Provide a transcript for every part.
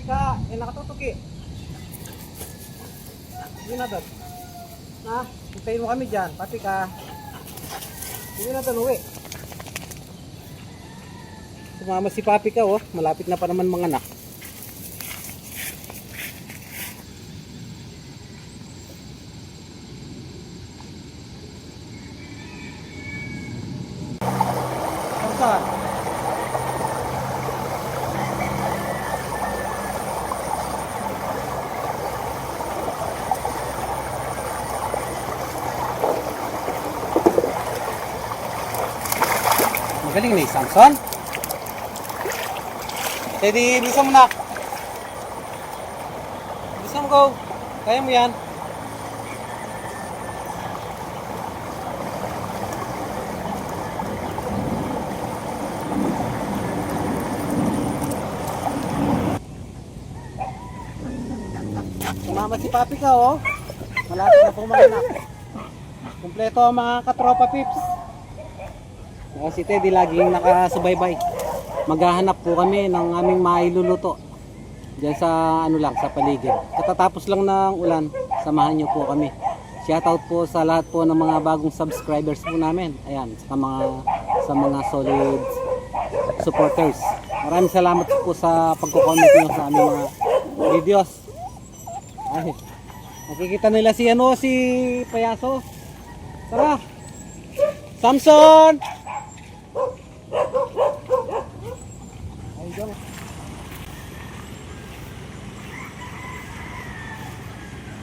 Papi ka, nakatutuki. Hindi na doon. Ha? Hintayin mo kami dyan, papi ka. Hindi na doon, uwi. Sumama si papi ka, oh. Malapit na pa naman mga anak. Saan? Magaling na Samson. Teddy, bilisan mo na. Bilisan mo, go. Kaya mo yan. Sumama si papi ka, oh. Malapit na pong mga anak. Kumpleto ang mga katropa pips. Si Teddy laging nakasubaybay. Maghahanap po kami ng aming mailuluto diyan sa ano lang, sa paligid. Katatapos lang ng ulan, samahan niyo po kami. Shoutout po sa lahat po ng mga bagong subscribers po namin. Ayan, sa mga solid supporters. Maraming salamat po sa pagko-comment niyo sa aming mga videos. Ay, nakikita nila si si Payaso. Tara. Samson. Ayun.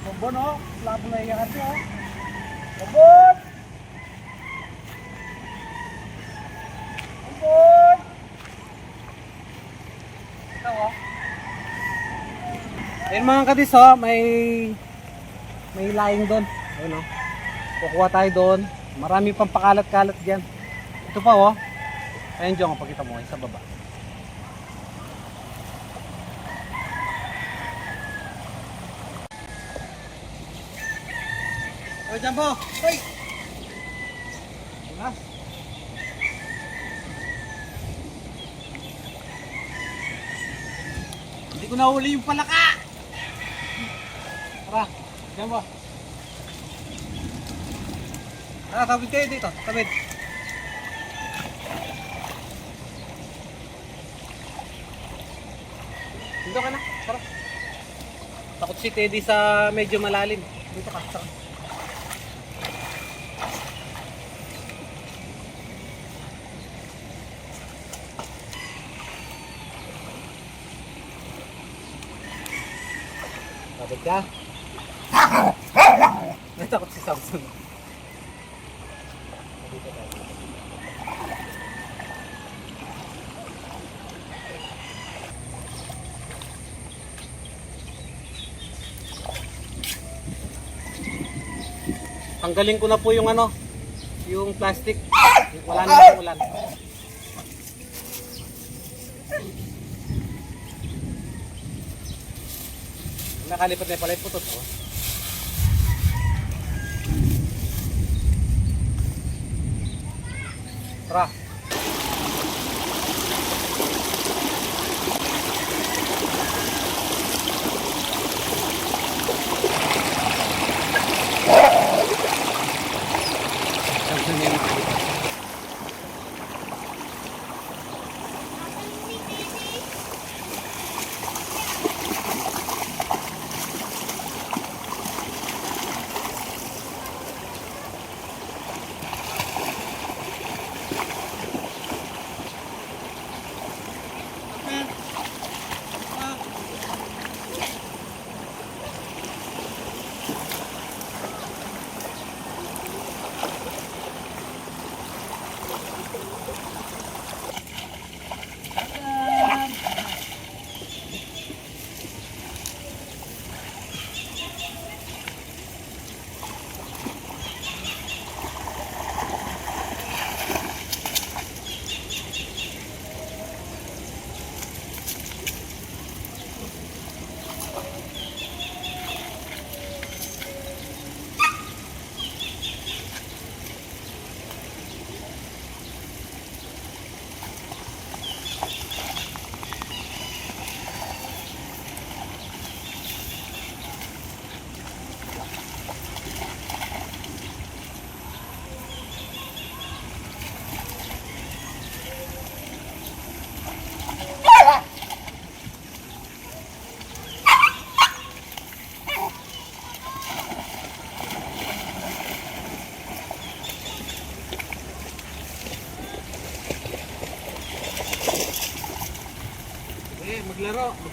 Bombon, oh. Labo na iyan siya, oh. Bombon! Bombon! Ito, oh. Ayun mga kadis, oh. May laing doon. Ayun, oh. Kukuha tayo doon. Marami pang pakalat-kalat dyan. Ito pa, oh. Ayun dyan, pagkita mo, sa baba. Oy, Jambo! Hoy! Diba? Hindi ko nahuli yung palaka! Tara, Jambo! Tara, tabid kayo dito. Tabid. Dito ka na. Tara. Takot si Teddy sa medyo malalim. Dito ka. Tara. Tabid ka. Natakot si Samson. Tanggalin ko na po yung yung plastic. Wala na yung ulan. Nakalipat na pala yung putot, oh. Tara.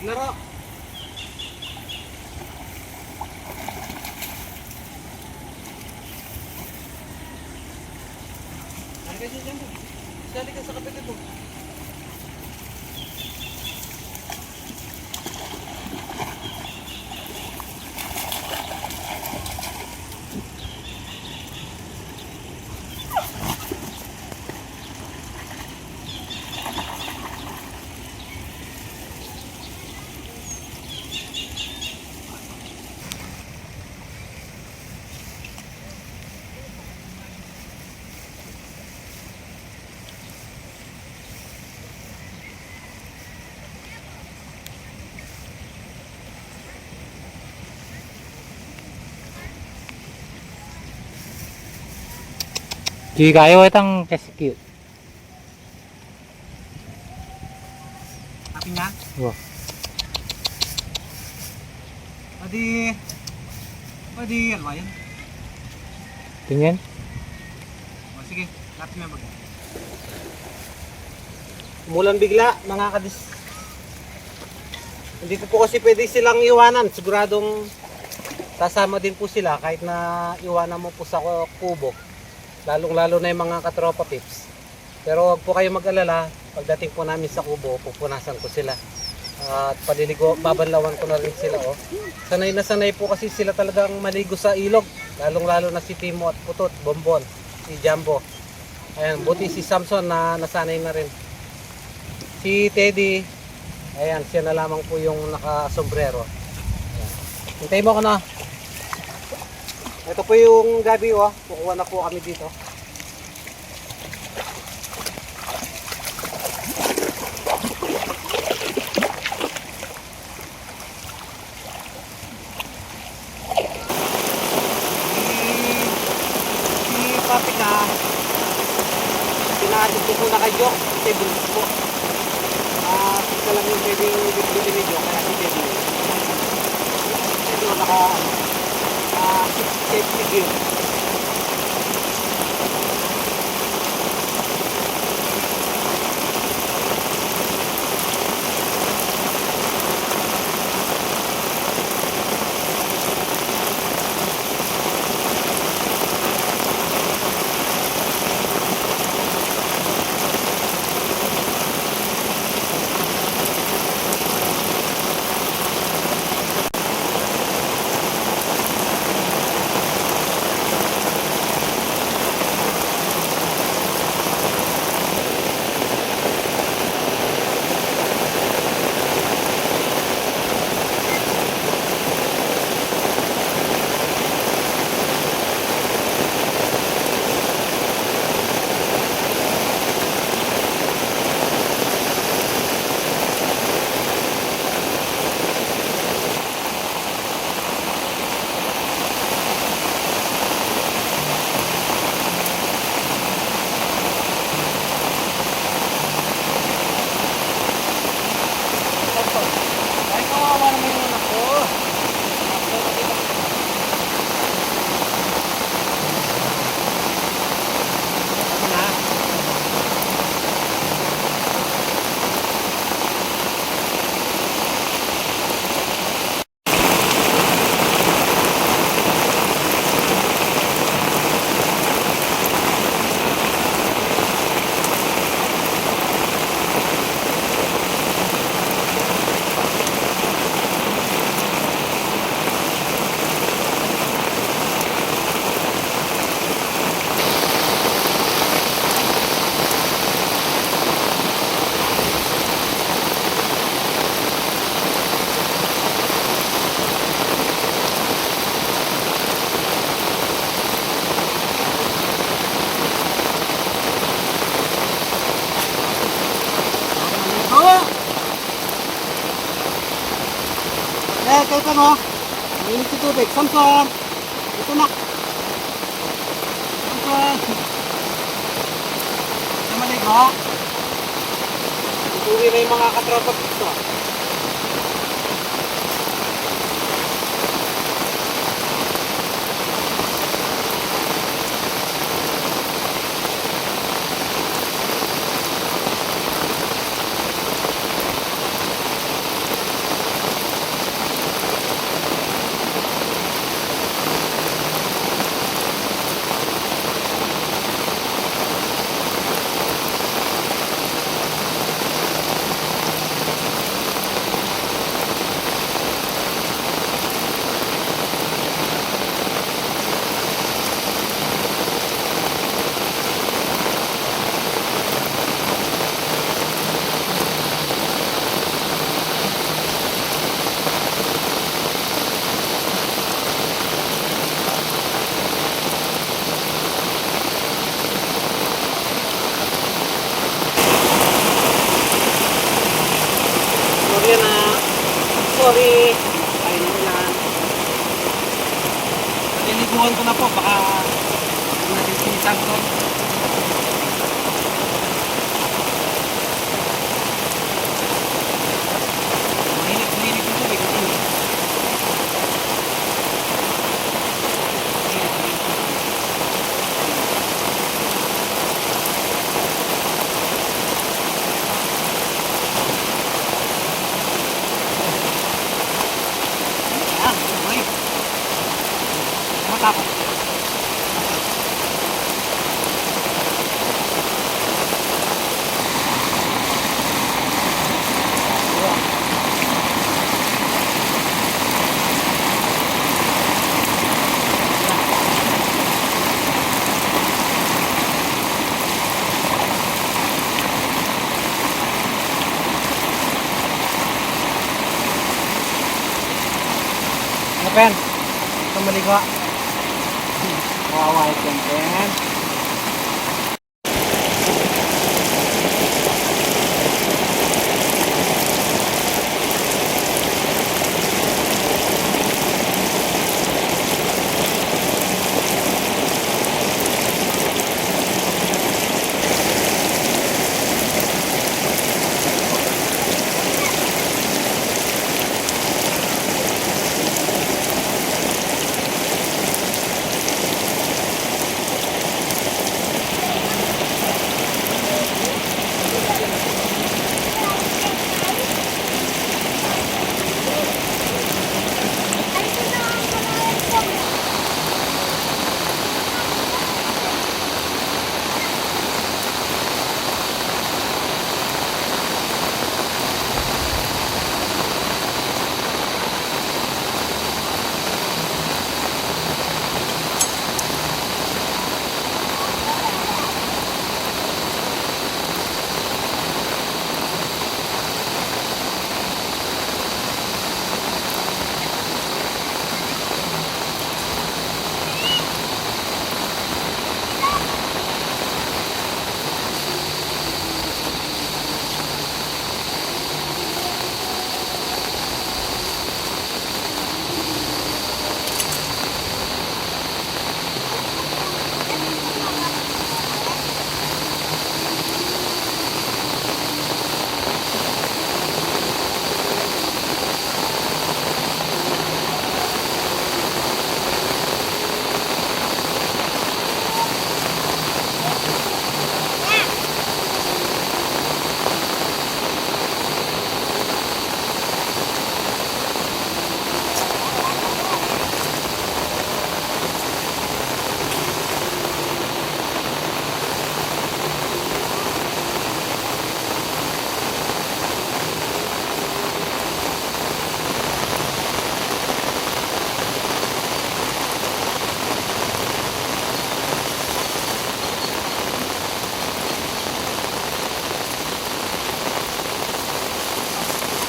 Laro. Halika siya dyan. Halika sa kapatid mo. Cuy kayo itang cute. Happy na? Wah. Pwede, ano ba yun? Tingin. O, sige, lapit mo yung bagay. Umulan bigla, mga kadis. Hindi ko po kasi pwede silang iwanan. Siguradong sasama din po sila kahit na iwanan mo po sa kubo. Lalong-lalo na yung mga katropa pips. Pero huwag po kayo mag-alala. Pagdating po namin sa kubo, pupunasan ko sila. At paliligo, babanlawan ko na rin sila. Oh. Sanay na sanay po kasi sila talagang maligo sa ilog. Lalong-lalo na si Timo at Putot, Bonbon, si Jumbo. Ayan, buti si Samson na nasanay na rin. Si Teddy, ayan, siya na lamang po yung naka-sombrero. Ayan. Hintay mo ko na. Ito po yung gabi, oh. Kukuha na po kami dito. Si Papi ka, pinahatid ko po na kay Jok, kasi buntis po. Ito lang yung pwedeng bibili ni Jok, kaya si Teddy. Ito, safety gear. Ay, kawawa naman yung anak ko. Ano na? Ito mo. Mainit si tubig. Samson! Ito na. Samson! Ito maligo. Ituwi na yung mga katropa dito. Sorry. Ay, ulan. Naliliguan ko na po. Baka natin sinisan doon. Mainit yung tubig. Matapos. Ano pen? Ito maligo. Kawawa yung pen.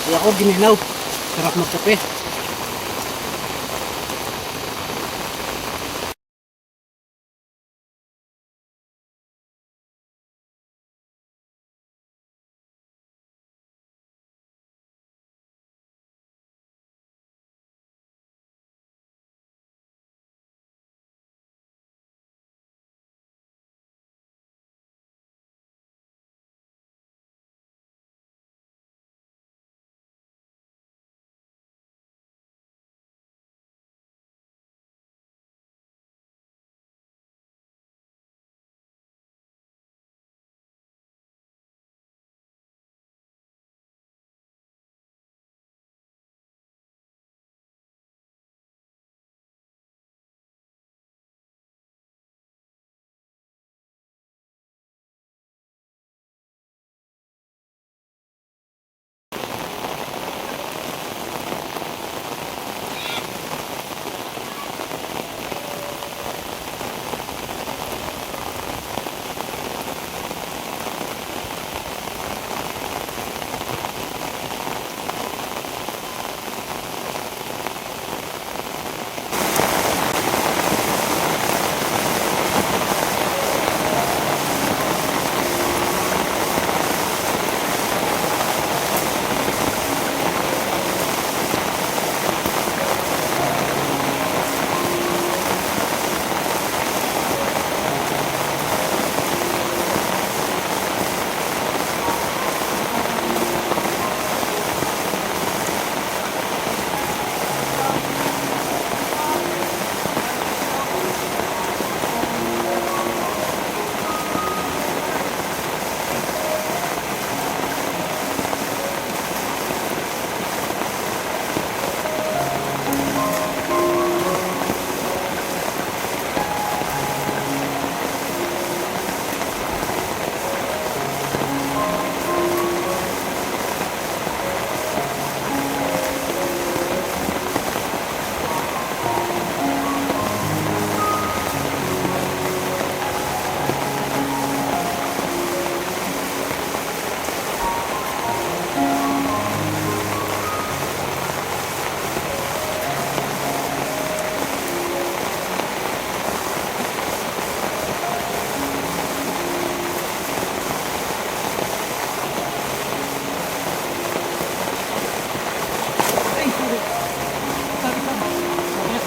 Di ako ginilaw. Sarap magkape.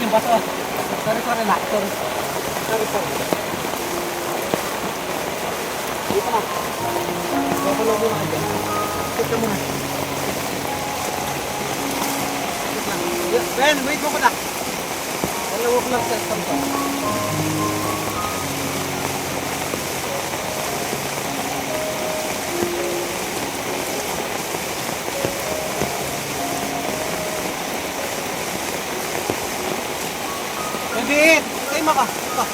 yung baso. Sorry, sorry na. Sorry. Sorry, sorry. Dito na. Papulo mo na dyan. Sit ka muna. Sit lang. Ben, wait mo ko na. Dalawa ko lang sa sponsor. Bibit! Tay mo ka. Ito.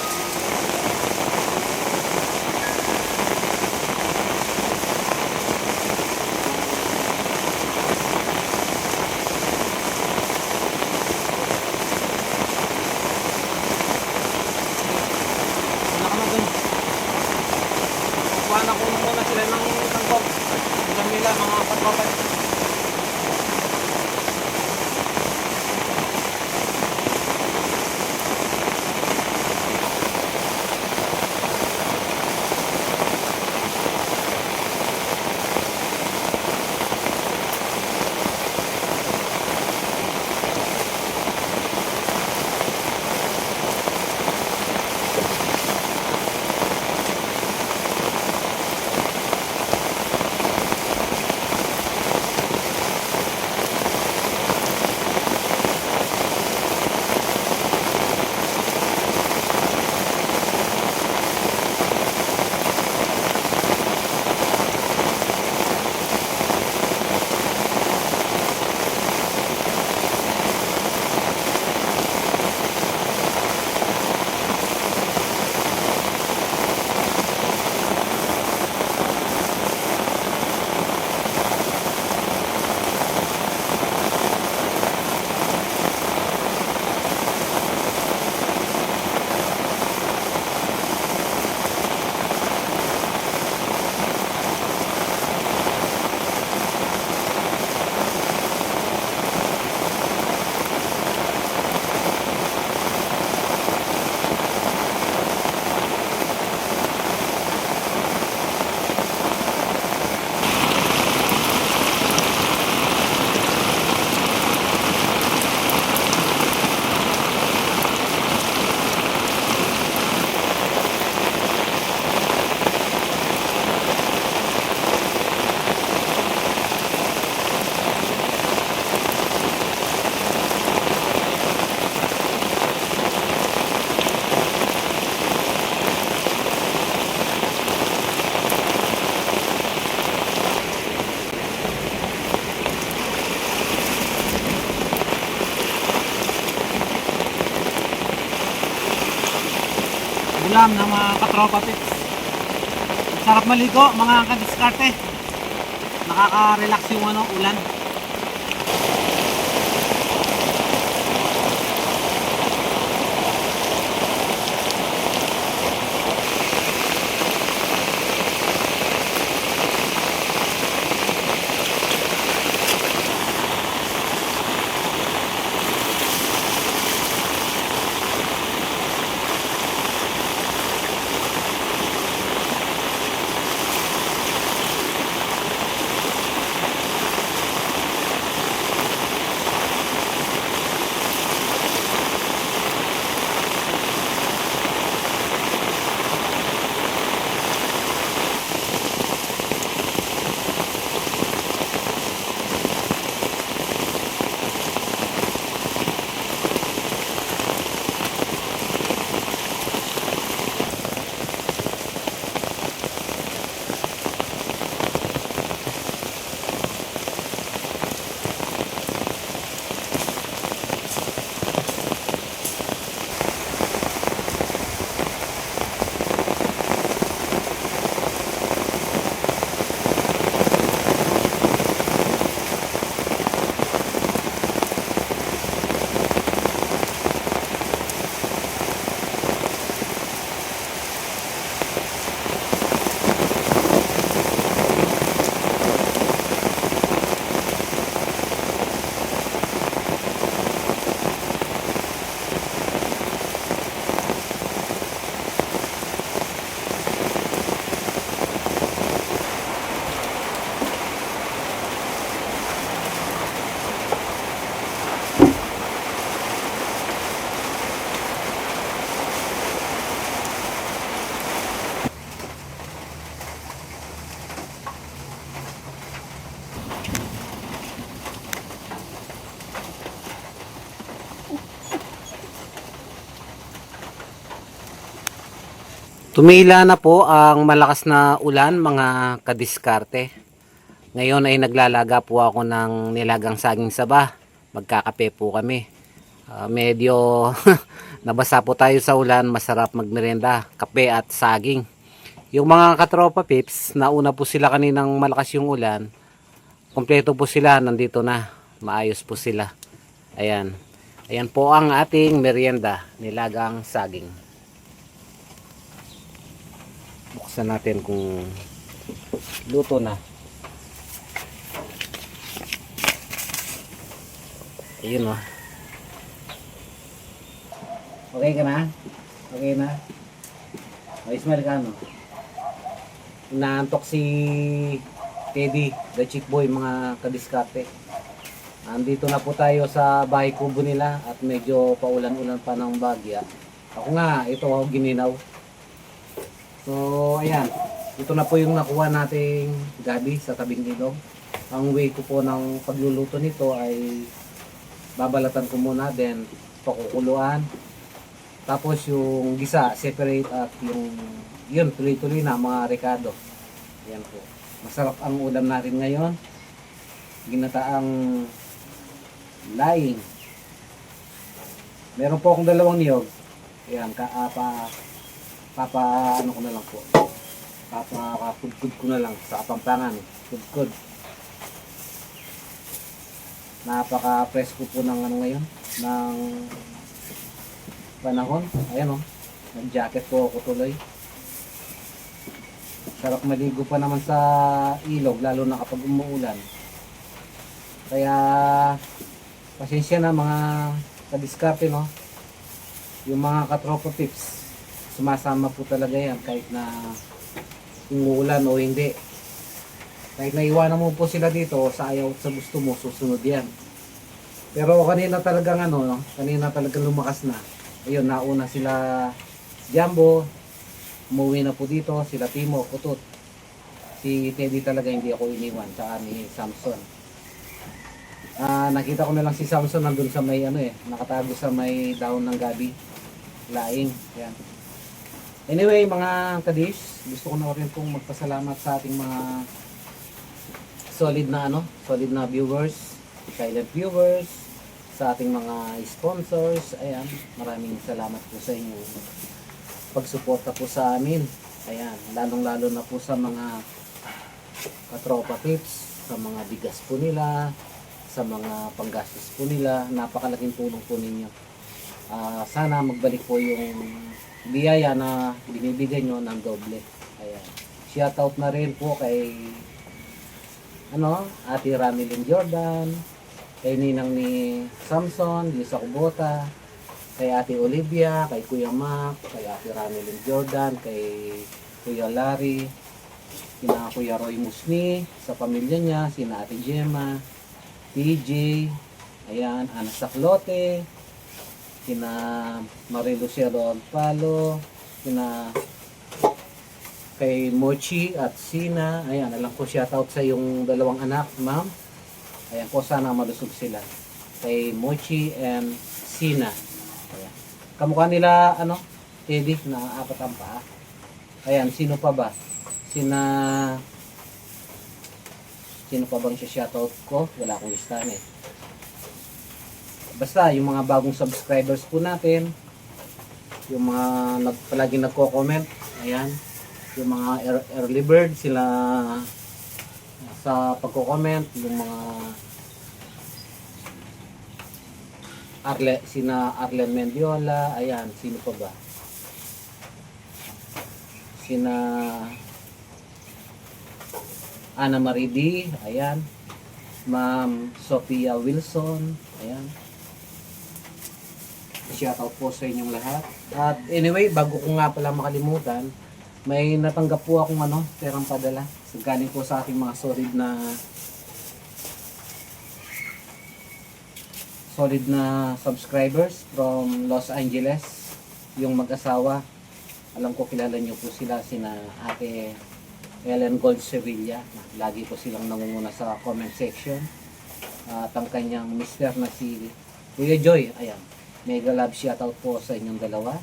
Wala ka na dun. Kuha na ko muna sila ng tangkong. Alam nila mga patropay. Ulam ng mga katropa pips. Sarap maligo mga kadiskarte. Nakaka-relax yung ulan. Tumila na po ang malakas na ulan mga kadiskarte. Ngayon ay naglalaga po ako ng nilagang saging saba. Magkakape po kami. Medyo nabasa po tayo sa ulan, masarap magmerenda, kape at saging. Yung mga katropa pips, nauna po sila kaninang malakas yung ulan. Kompleto po sila, nandito na. Maayos po sila. Ayan. Ayan po ang ating merienda, nilagang saging. Buksan natin kung luto na. Ayun o. Okay ka na? Okay na? May smell ka no? Inaantok si Teddy, the chick boy mga kadiskarte. Andito na po tayo sa bahay kubo nila at medyo paulan-ulan pa ng bagya. Ako nga, ito ako gininaw. So, ayan. Ito na po yung nakuha nating gabi sa tabing ilog. Ang way ko po ng pagluluto nito ay babalatan ko muna, then pakukuluan. Tapos yung gisa, separate at yun, tuloy-tuloy na mga rekado. Ayan po. Masarap ang ulam natin ngayon. Ginataang laing. Meron po akong dalawang niyog. Ayan, ano ko na lang po. Kapudkud ko na lang sa Kapampangan. Pudkud. Napaka-presko po ng ano ngayon. Ng panahon. Ayan o. Nag-jacket po ako tuloy. Sarap maligo pa naman sa ilog. Lalo na kapag umuulan. Kaya pasensya na mga kadiskarte no. Yung mga katropa tips. Sumasama po talaga yan kahit na umuulan o hindi. Kahit naiwanan mo po sila dito sa ayaw at sa gusto mo, susunod yan. Pero kanina talagang kanina talagang lumakas na. Ayun, nauna sila Jumbo, umuwi na po dito, sila Timo, Kutot. Si Teddy talaga hindi ako iniwan, tsaka ni Samson. Nakita ko na lang si Samson nandun sa may nakatago sa may daon ng gabi. Laing, yan. Anyway, mga kadish, gusto ko na rin pong magpasalamat sa ating mga solid na viewers, silent viewers, sa ating mga sponsors. Ayan, maraming salamat po sa inyo pagsuporta po sa amin. Ayan, lalong-lalo na po sa mga katropa tips, sa mga bigas po nila, sa mga panggastos po nila. Napakalaking tulong po ninyo. Sana magbalik po yung biyaya na binibigay nyo ng doble. Ayan. Shoutout na rin po kay Ate Ramilyn Jordan, kay ninang ni Samson, Lisa Kubota, kay Ate Olivia, kay Kuya Mac, kay Ate Ramilyn Jordan, kay Kuya Larry, kina Kuya Roy Musni, sa pamilya niya, sina Ate Gemma, TJ, ayan, Ana Saclote, kina Marilucero Palo, kina kay Mochi at Sina. Ayan, alam ko shoutout sa yung dalawang anak, ma'am. Ayan po, sana malusog sila. Kay Mochi and Sina. Ayan. Kamukha nila, Teddy, na apat ang paa. Ayan, sino pa ba? Sino pa bang shoutout ko? Wala akong listahan eh. Basta, yung mga bagong subscribers po natin, yung mga palaging nagko-comment, ayan, yung mga early bird, sila sa pagko-comment, yung mga sina Arlen Mendiola, ayan, sino pa ba? Sina Ana Marie D, ayan, Ma'am Sophia Wilson, ayan. Shoutout po sa inyong lahat. At anyway, bago ko nga pala makalimutan, may natanggap po akong perang padala. So, galing po sa ating mga solid na subscribers from Los Angeles. Yung mag-asawa, alam ko kilala nyo po sila, sina Ate Ellen Gold Sevilla. Lagi po silang nangunguna sa comment section. At ang kanyang mister na si Kuya Joy, ayan. Mega love shoutout po sa inyong dalawa.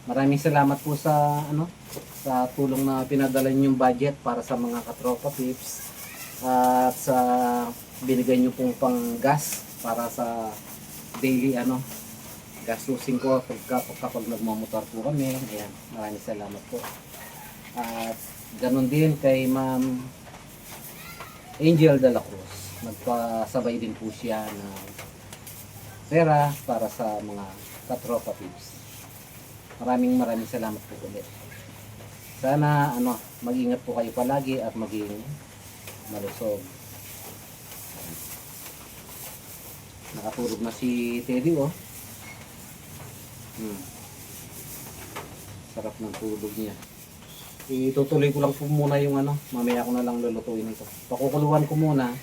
Maraming salamat po sa sa tulong na pinadala niyo yung budget para sa mga katropa pips at sa binigay niyo pong pang-gas para sa daily gastusin ko kapag nagmamotor po kami. Ayan, maraming salamat po. At ganun din kay Ma'am Angel de la Cruz. Nagpasabay din po siya ng pera para sa mga katropa pips. Maraming salamat po ulit. Sana mag-ingat po kayo palagi at maging malusog. Nakatulog na si Teddy Sarap ng tulog niya. Itutuloy ko lang po muna yung mamaya ko na lang lulutuin ito. Pakukuluan ko muna,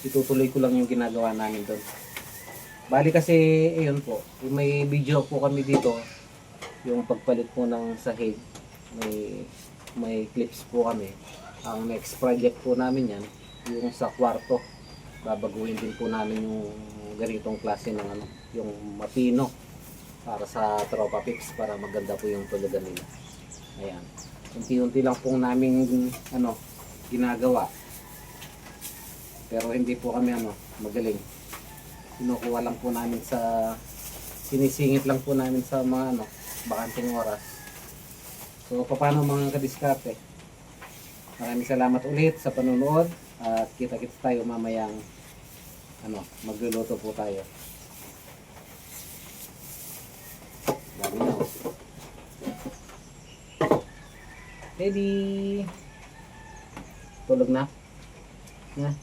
itutuloy ko lang yung ginagawa namin doon. Bali kasi, ayun po, may video po kami dito, yung pagpalit po ng sahig. May clips po kami. Ang next project po namin yan, yung sa kwarto. Babaguhin din po namin yung ganitong klase ng yung mapino para sa tropa pips para maganda po yung tulugan nila. Ayan. Unti-unti lang po namin ginagawa. Pero hindi po kami magaling. Kinukuha lang po namin sinisingit lang po namin sa mga bakanting oras. So paano mga kadiskarte? Maraming salamat ulit sa panonood at kita-kits tayo mamayang magluluto po tayo. Dami na. Ready. Tulog na. Na.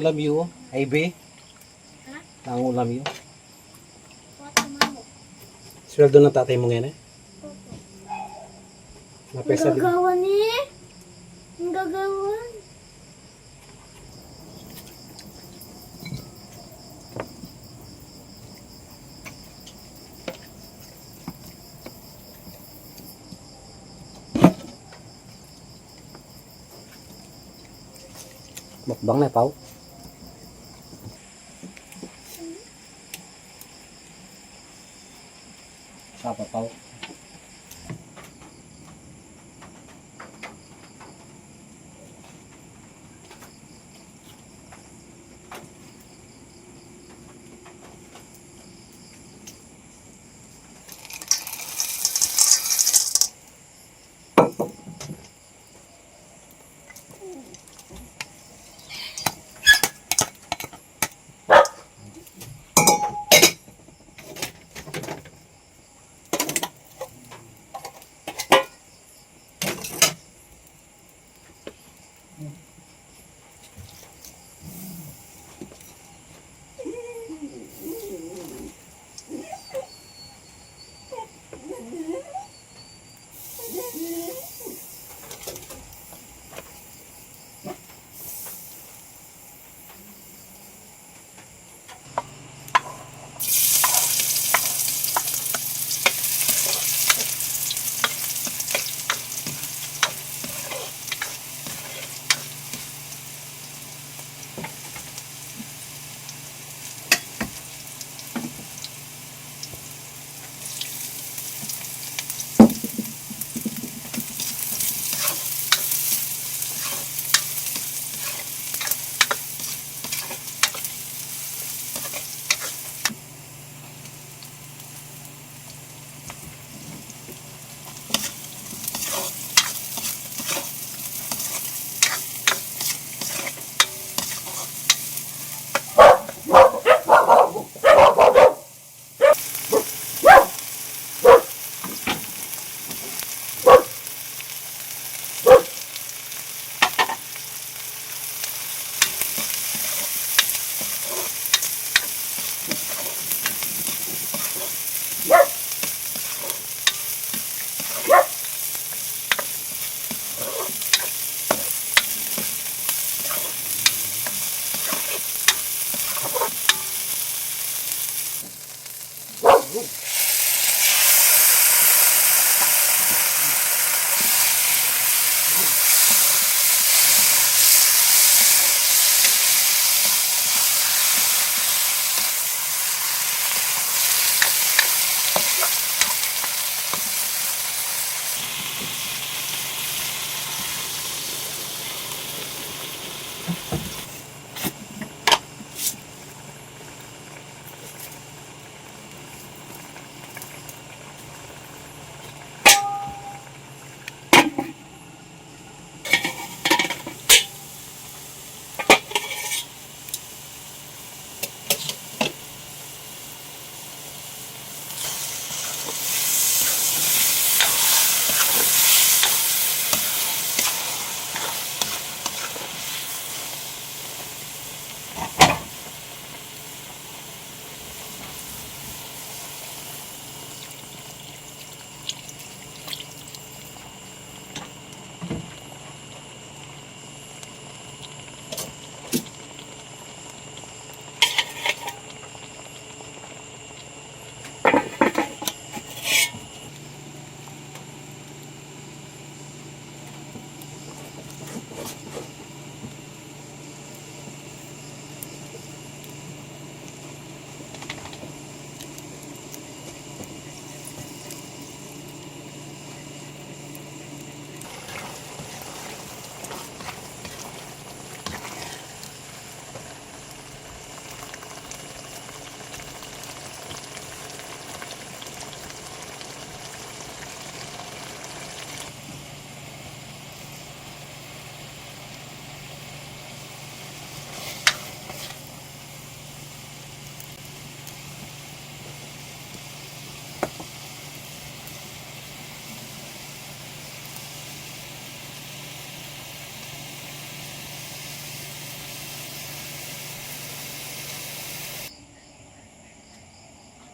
ulam yun. Ay, be. Ang ulam yun. Sweldo ng tatay mo ngayon eh. Napesa din. Gagawan eh. Ang gagawan. Mukbang na, Pao. Sapa, Pao.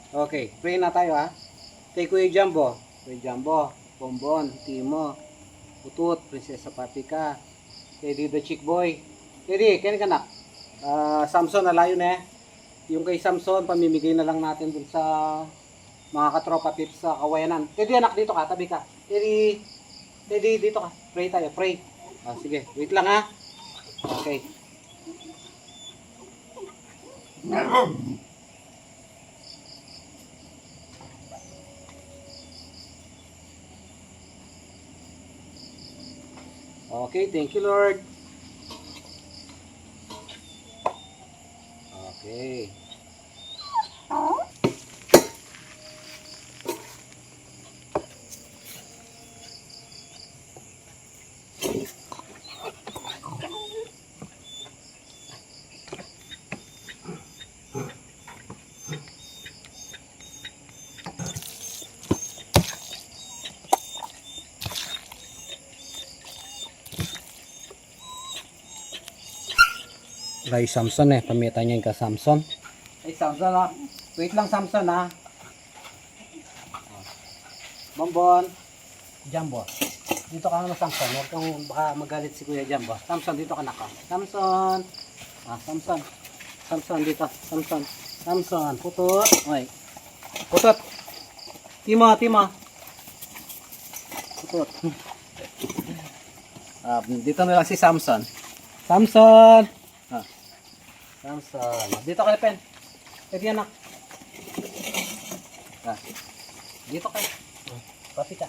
Okay, pray na tayo ha. Kay Kuya Jumbo. Kuya Jumbo, Bonbon, Timo, Utut, Prinsesa Patika, Teddy the Chick Boy. Teddy, kaya ka na? Samson, nalayo na eh. Yung kay Samson, pamimigay na lang natin dun sa mga katropa tips sa Kawayanan. Teddy, anak, dito ka, tabi ka. Teddy, Teddy, dito ka. Pray tayo, pray. Sige, wait lang ha. Okay. Okay, thank you Lord. Okay. Kay Samson pamitan niya ka Samson. Ay Samson ha. Wait lang Samson ha. Bonbon, Jumbo. Dito ka na Samson. Huwag kang baka magalit si Kuya Jumbo. Samson dito ka na ka. Samson. Samson. Samson dito. Samson. Samson. Putut. Oy. Putut. Timo. Putut. Dito na lang si Samson. Samson. Samson. Dito ka pen. Pwede anak. Dito ka. Pati ka.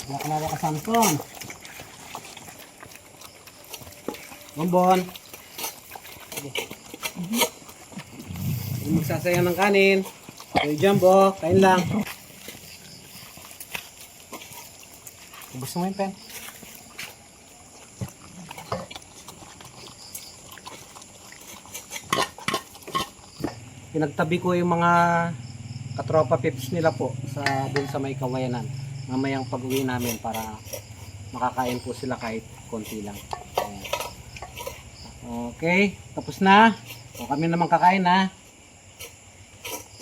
Nakalala ka Samson. Bonbon. Hindi magsasayang ng kanin. Kuya Jumbo, kain lang. Gusto mo yung pen? Pinagtabi ko yung mga katropa pips nila po dun sa may Kawayanan. Mamayang pag-uwi namin para makakain po sila kahit konti lang. Ayan. Okay, tapos na. O, kami naman kakain ha.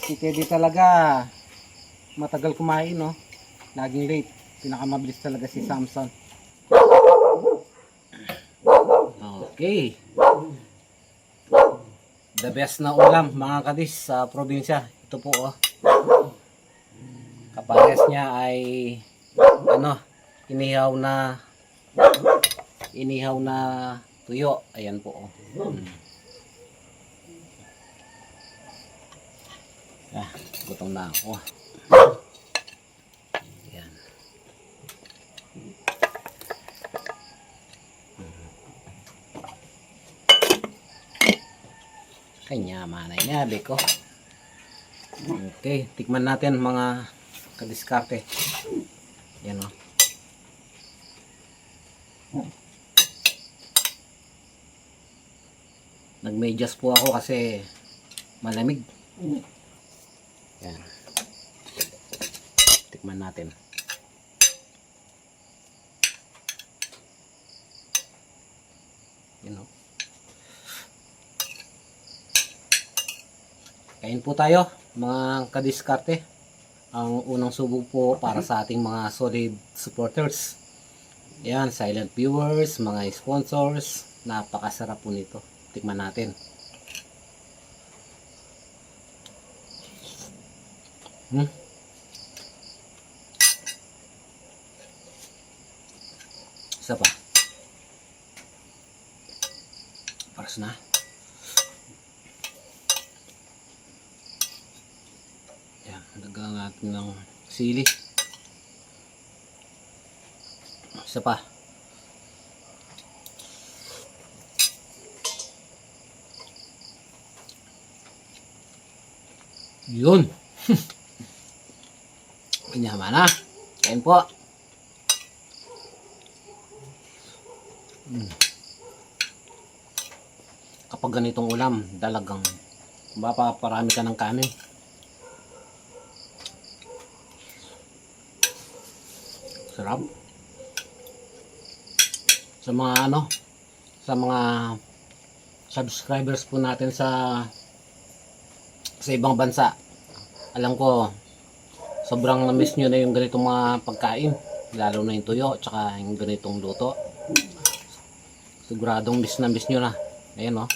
Si Teddy talaga matagal kumain no. Laging late. Pinakamabilis talaga si Samson. Okay. The best na ulam mga kadis sa probinsya. Ito po oh. Kapares niya ay inihaw na tuyo. Ayan po oh. Gutom na ako. Ayan. Kanya manay niya, beko. Okay, tikman natin mga kadiskarte. Yan o. Nagmedyas po ako kasi malamig. Yan. Tikman natin. Yan o. Kain po tayo mga kadiskarte. Ang unang subok po para sa ating mga solid supporters. Yan, silent viewers, mga sponsors. Napakasarap po nito. Tikman natin. Isa pa. Paras na. Dagdag natin ng sili. Isa pa. Yun. Kinyaman na. Kain po. Kapag ganitong ulam, dalagang mapaparami ka ng kanin. Sarap. Sa mga subscribers po natin sa ibang bansa. Alam ko, sobrang na-miss nyo na yung ganitong mga pagkain. Lalo na yung tuyo, tsaka yung ganitong luto. Siguradong miss na miss nyo na. Ayan o.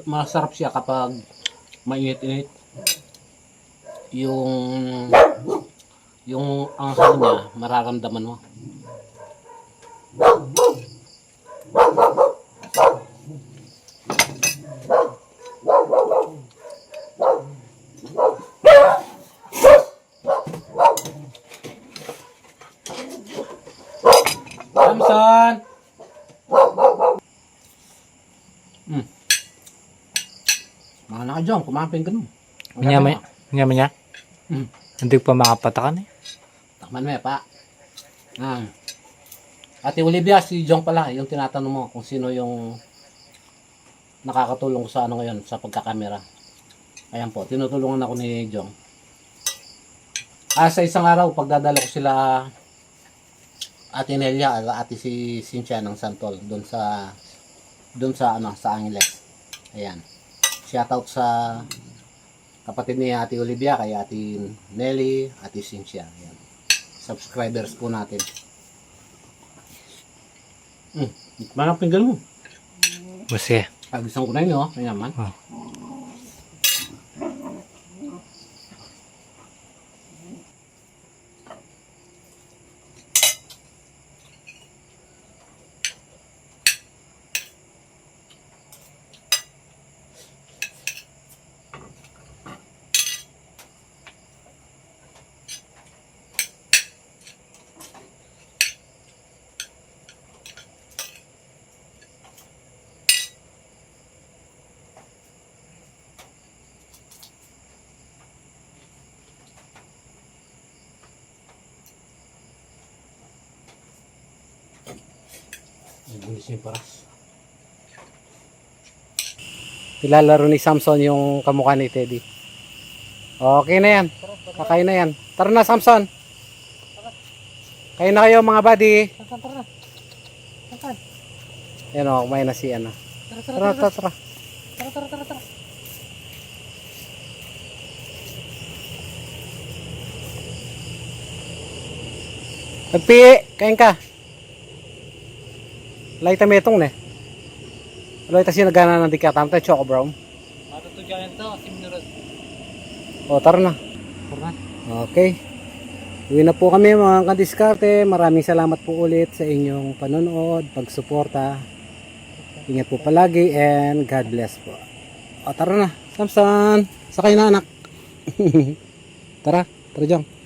Masarap siya kapag mainit-init. Yung anghang niya, mararamdaman mo. Samson! Mga nakadyan, kumapin ka nun. Manya niya. Hindi pa makapatakan eh. Takman mo pa. Ate Olivia, si Jong pala, yung tinatanong mo kung sino yung nakakatulong sa ano ngayon, sa pagkakamera. Ayan po, tinutulungan ako ni Jong. Sa isang araw, pagdadala ko sila Ate Nelia, ate si Cynthia ng Santol, doon sa Angeles. Ayan. Shout out sa kapatid ni Ate Olivia, kay Ate Nelly, Ate Cynthia. Ayan. Subscribers po natin. Manang pinggan mo. Masaya. Agisan ko na yun, oh. Ayan man. Oh. Gulis yung paras. Nilalaro ni Samson yung kamukha ni Teddy. Okay na yan. Kakain na yan. Tara na, Samson. Kain na kayo mga buddy. Tara. Yan o, kumain na si ano. Tara. Tara. Nagpi, kain ka. Laita mo itong ne. Laita siya nagana ng dikatam tayo, Choco Brown. Matutugyan to, simnurot. O, tara na. Okay. Uwi na po kami mga kadiskarte. Maraming salamat po ulit sa inyong panonood, pagsuporta. Ingat po palagi and God bless po. O, tara na. Samson, sakay na anak. Tara, Jong.